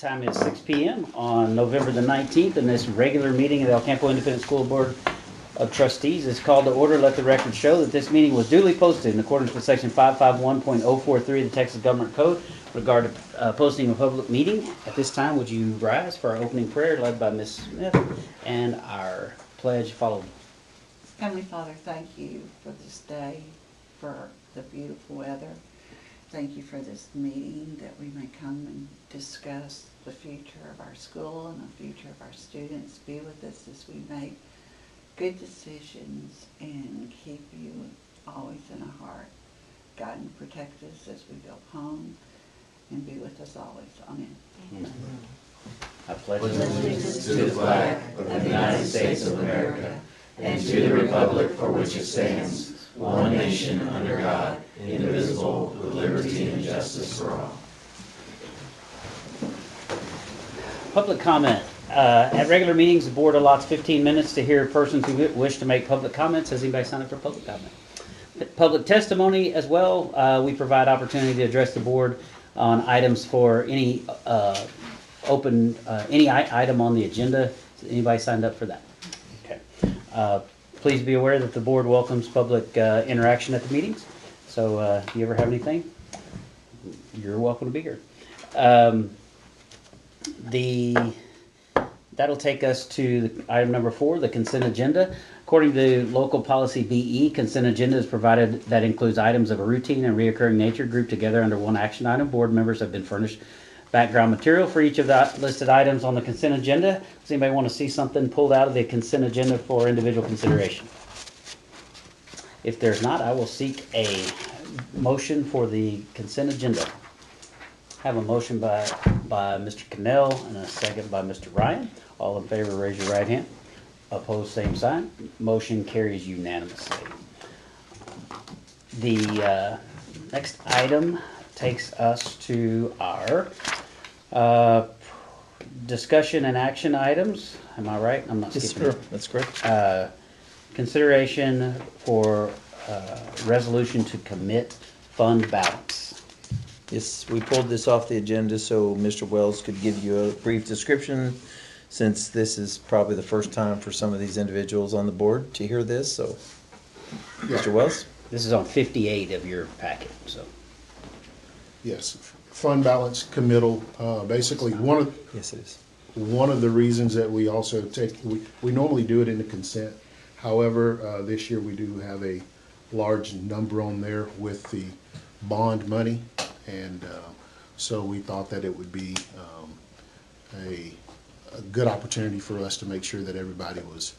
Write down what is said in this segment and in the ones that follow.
Time is 6 p.m. on November the 19th, and this regular meeting of the El Campo Independent School Board of Trustees is called to order. Let the record show that this meeting was duly posted in accordance with Section 551.043 of the Texas Government Code regarding posting of a public meeting. At this time, would you rise for our opening prayer led by Ms. Smith and our pledge followed? Heavenly Father, thank you for this day, for the beautiful weather. Thank you for this meeting that we may come and discuss the future of our school and the future of our students. Be with us as we make good decisions and keep you always in our heart. Guide and protect us as we go home and be with us always. Amen. Amen. I pledge allegiance to the flag of the United States of America and to the republic for which it stands, one nation under God, indivisible, with liberty and justice for all. Public comment. At regular meetings, the board allots 15 minutes to hear persons who wish to make public comments. Has anybody signed up for public comment? Public testimony as well. We provide opportunity to address the board on items for any any item on the agenda. Anybody signed up for that? Okay. Please be aware that the board welcomes public interaction at the meetings. So if you ever have anything, you're welcome to be here. That'll take us to item number 4, the consent agenda. According to local policy BE, consent agenda is provided that includes items of a routine and reoccurring nature grouped together under one action item. Board members have been furnished background material for each of the listed items on the consent agenda. Does anybody want to see something pulled out of the consent agenda for individual consideration? If there's not, I will seek a motion for the consent agenda. Have a motion by Mr. Cannell and a second by Mr. Ryan. All in favor, raise your right hand. Opposed, same sign. Motion carries unanimously. The next item takes us to our discussion and action items. Am I right? I'm not skipping. Yes, sir. That's correct. Consideration for resolution to commit fund balance. Yes, we pulled this off the agenda so Mr. Wells could give you a brief description, since this is probably the first time for some of these individuals on the board to hear this. So, Mr. Wells? This is on 58 of your packet. So, yes, fund balance committal. Basically, Yes, it is. one of the reasons that we also take we normally do it in the consent. However, this year we do have a large number on there with the bond money, and so we thought that it would be a good opportunity for us to make sure that everybody was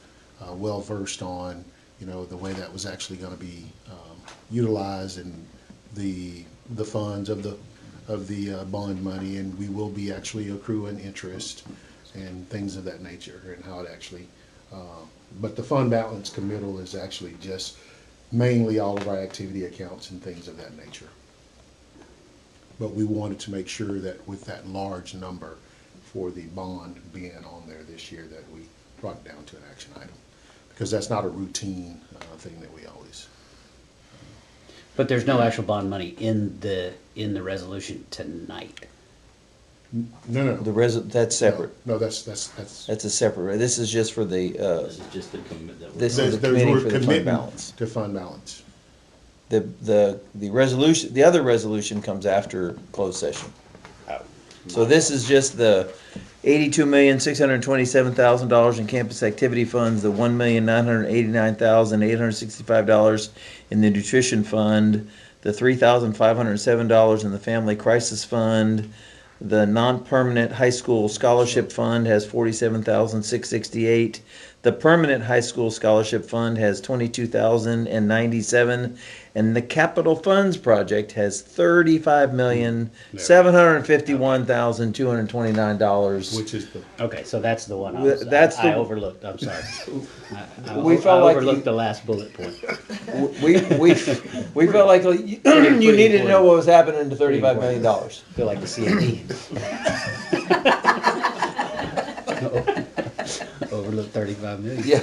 well versed on, the way that was actually going to be utilized and the funds of the bond money, and we will be actually accruing interest and things of that nature, and how it actually. But the fund balance committal is actually just mainly all of our activity accounts and things of that nature. But we wanted to make sure that with that large number for the bond being on there this year, that we brought it down to an action item, because that's not a routine thing that we always. but there's no actual bond money in the resolution tonight. No. That's separate. No, that's. That's a separate. This is just for the. This is just the commitment. This is the committee for the fund balance. To fund balance. The resolution. The other resolution comes after closed session. So this is just the $82,627,000 in campus activity funds, the $1,989,865 in the nutrition fund, the $3,507 in the family crisis fund. The non-permanent high school scholarship fund has $47,668. The permanent high school scholarship fund has $22,097, and the capital funds project has $35,751,229. Which is the. Okay, so that's the one I overlooked. I'm sorry. I overlooked the last bullet point. We felt like you needed to know what was happening to $35 million. I feel like the CAD. Overlooked 35 million. Yeah.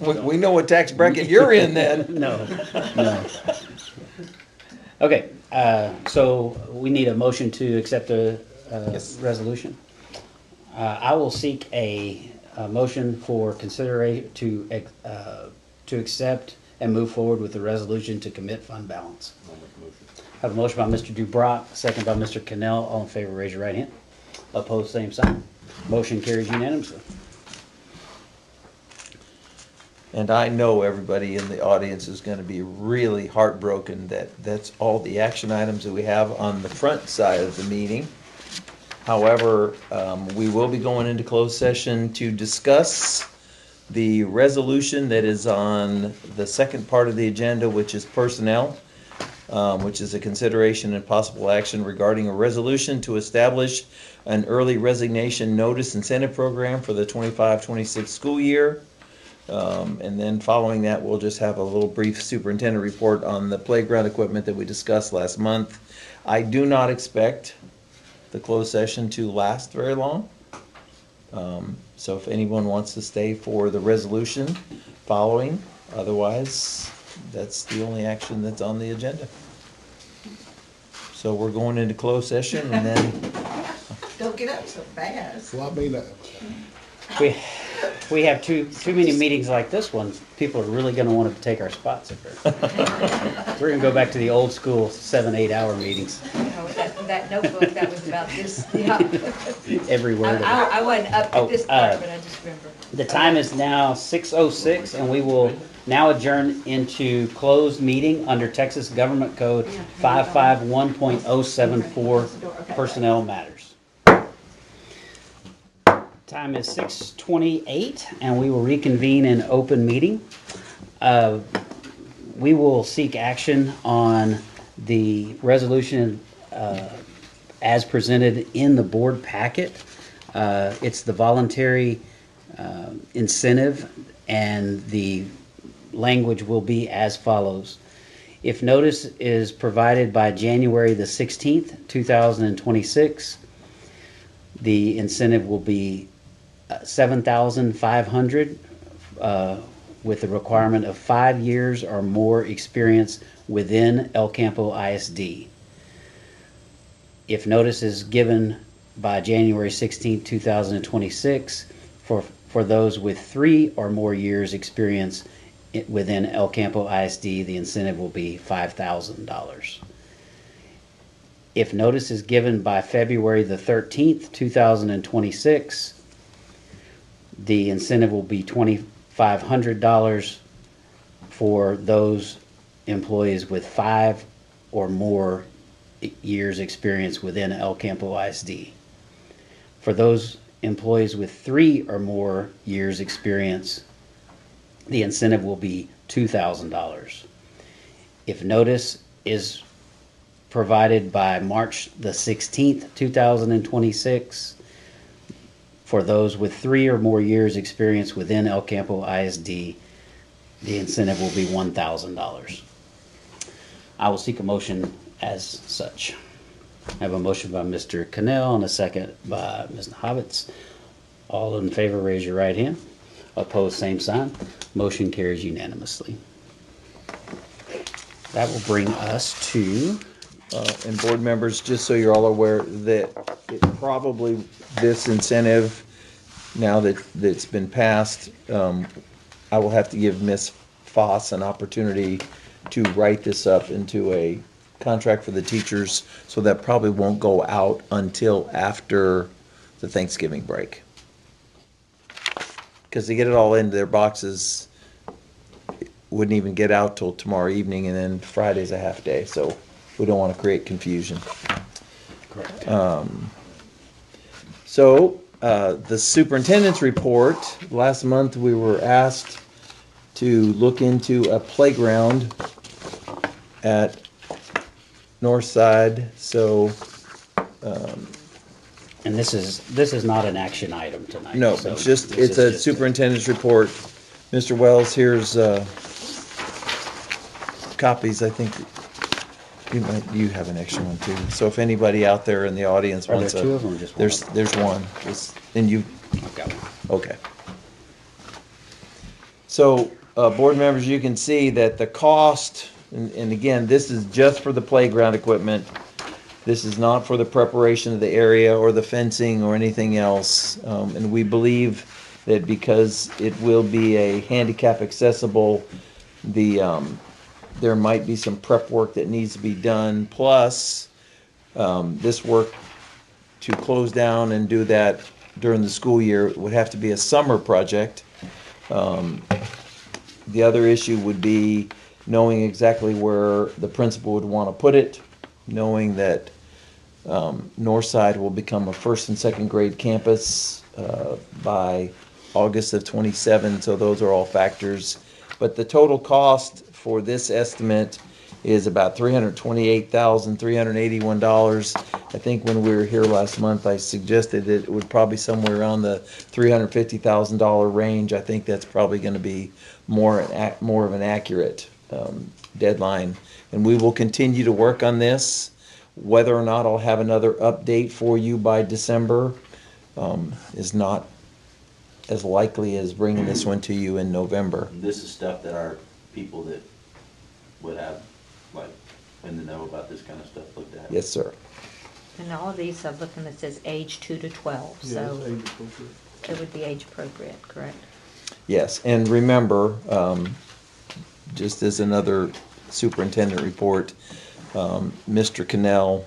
We know what tax bracket you're in then. No. Okay, so we need a motion to accept the Yes. resolution. I will seek a motion for consideration to accept and move forward with the resolution to commit fund balance. Have a motion by Mr. Dubrock, second by Mr. Cannell. All in favor, raise your right hand. Opposed, same sign. Motion carries unanimously. And I know everybody in the audience is gonna be really heartbroken that that's all the action items that we have on the front side of the meeting. However, we will be going into closed session to discuss the resolution that is on the second part of the agenda, which is personnel, which is a consideration and possible action regarding a resolution to establish an early resignation notice incentive program for the 25-26 school year. And then following that, we'll just have a little brief superintendent report on the playground equipment that we discussed last month. I do not expect the closed session to last very long. So if anyone wants to stay for the resolution following, otherwise, that's the only action that's on the agenda. So we're going into closed session and then, Don't get up so fast. Well, I mean, We have too many meetings like this one. People are really gonna want to take our spots up there. We're gonna go back to the old school 7-8 hour meetings. You know, that notebook, that was about this, yeah. Every word of it. I wasn't up Oh, to this part, but I just remember. The time is now 6:06, and we will now adjourn into closed meeting under Texas Government Code 551.074 Personnel Matters. Time is 6:28, and we will reconvene in open meeting. We will seek action on the resolution as presented in the board packet. It's the voluntary incentive, and the language will be as follows. If notice is provided by January the 16th, 2026, the incentive will be $7,500 with the requirement of 5 years or more experience within El Campo ISD. If notice is given by January 16, 2026, for those with 3 or more years experience within El Campo ISD, the incentive will be $5,000. If notice is given by February the 13th, 2026, the incentive will be $2,500 for those employees with 5 or more years experience within El Campo ISD. For those employees with 3 or more years experience, the incentive will be $2,000. If notice is provided by March the 16th, 2026, for those with 3 or more years experience within El Campo ISD, the incentive will be $1,000. I will seek a motion as such. I have a motion by Mr. Cannell and a second by Ms. Hobbits. All in favor, raise your right hand. Opposed, same sign. Motion carries unanimously. That will bring us to, and board members, just so you're all aware that it probably, this incentive, now that it's been passed, I will have to give Ms. Foss an opportunity to write this up into a contract for the teachers, so that probably won't go out until after the Thanksgiving break. Because to get it all into their boxes, it wouldn't even get out till tomorrow evening, and then Friday's a half day, so we don't want to create confusion. correct. So, the superintendent's report, last month we were asked to look into a playground at Northside, so, And this is not an action item tonight. no, so it's just, this it's is a superintendent's report. Mr. Wells, here's, copies, I think, you have an extra one too. So if anybody out there in the audience Are there wants a. two of them or just one? There's one, and you, I've got one. okay. So, board members, you can see that the cost, and again, this is just for the playground equipment. This is not for the preparation of the area or the fencing or anything else. And we believe that because it will be a handicap accessible, there might be some prep work that needs to be done. Plus, this work to close down and do that during the school year would have to be a summer project. The other issue would be knowing exactly where the principal would want to put it, knowing that Northside will become a first and second grade campus by August of '27, so those are all factors. But the total cost for this estimate is about $328,381. I think when we were here last month, I suggested that it would probably somewhere around the $350,000 range. I think that's probably going to be more of an accurate deadline. And we will continue to work on this. Whether or not I'll have another update for you by December is not as likely as bringing this one to you in November. This is stuff that our people that would have, like, in the know about this kind of stuff looked at. Yes, sir. And all of these, I'm looking, it says age 2 to 12, so it would be age appropriate, correct? Yes, and remember, just as another superintendent report, Mr. Cannell,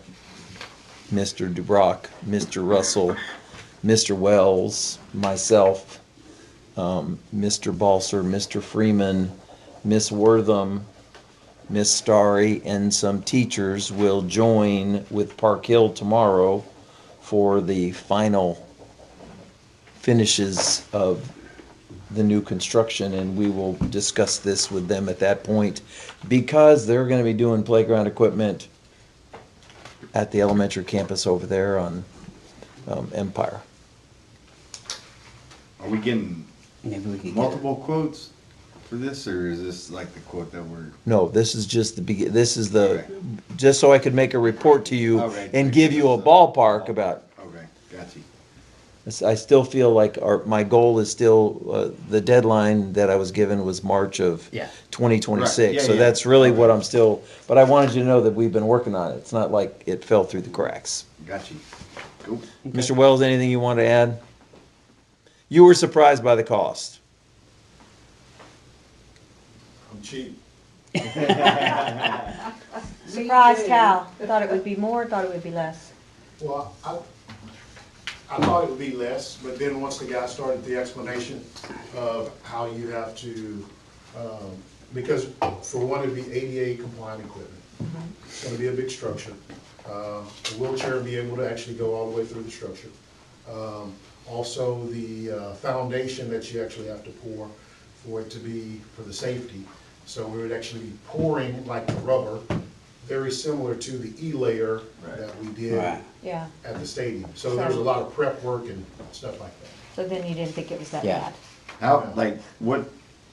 Mr. Dubrock, Mr. Russell, Mr. Wells, myself, Mr. Balser, Mr. Freeman, Miss Wortham, Miss Starry, and some teachers will join with Park Hill tomorrow for the final finishes of the new construction, and we will discuss this with them at that point because they're going to be doing playground equipment at the elementary campus over there on Empire. Are we getting Maybe we could get multiple quotes for this, or is this like the quote that we're? No, this is just the this is the, Okay. just so I could make a report to you Okay. and give you a ballpark about. Okay, got you. I still feel like my goal is still, the deadline that I was given was March of Yeah. 2026. Right. Yeah, So yeah. that's really what Okay. I'm still, but I wanted you to know that we've been working on it. It's not like it fell through the cracks. Got you. Cool. Mr. Wells, anything you want to add? You were surprised by the cost. I'm cheap. Surprised how? Thought it would be more, thought it would be less? Well, I thought it would be less, but then once the guy started the explanation of how you have to, because for one, it'd be ADA compliant equipment. It's gonna be a big structure. The wheelchair will be able to actually go all the way through the structure. Also, the foundation that you actually have to pour for it to be, for the safety. So we would actually be pouring like the rubber, very similar to the E-layer that we did Right. Yeah, at the stadium. So there's a lot of prep work and stuff like that. so then you didn't think it was that Yeah. bad?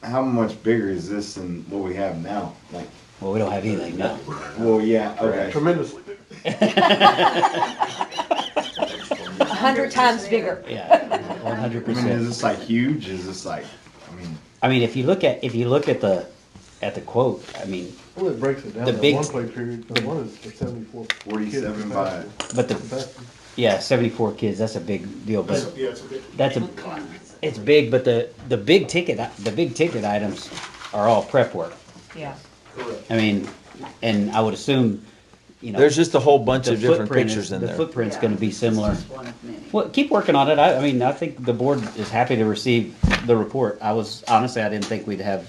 How much bigger is this than what we have now? Like, Well, we don't have anything, no. well, yeah, okay. Tremendously big. 100 times bigger. Yeah, I 100%. mean, is this like huge? Is this like, I mean, if you look at the quote, I mean, Well, it breaks it down. The That big- one play period, the one is for 74. 47 kids by- but the, capacity. yeah, 74 kids, that's a big deal, but Yeah, it's a bit. it's big, but the big ticket items are all prep work. Yeah. Correct. I mean, and I would assume, you know. There's just a whole bunch the of different footprint pictures in The there. footprint's Yeah, gonna be it's similar. just one of many. Well, keep working on it. I mean, I think the board is happy to receive the report. Honestly, I didn't think we'd have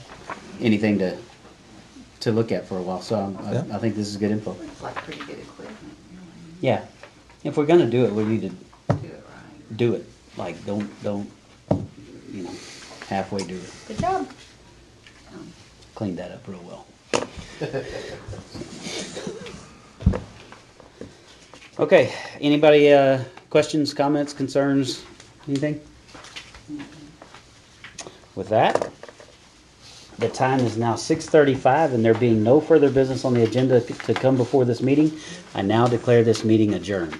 anything to look at for a while, so Yeah. I think this is good info. It's like pretty good equipment, Yeah, if we're gonna do it, we need to really. Do it right. do it. Like, don't, you know, halfway do it. Good job. Clean that up real well. Okay, anybody, questions, comments, concerns, anything? With that, the time is now 6:35, and there being no further business on the agenda to come before this meeting, I now declare this meeting adjourned.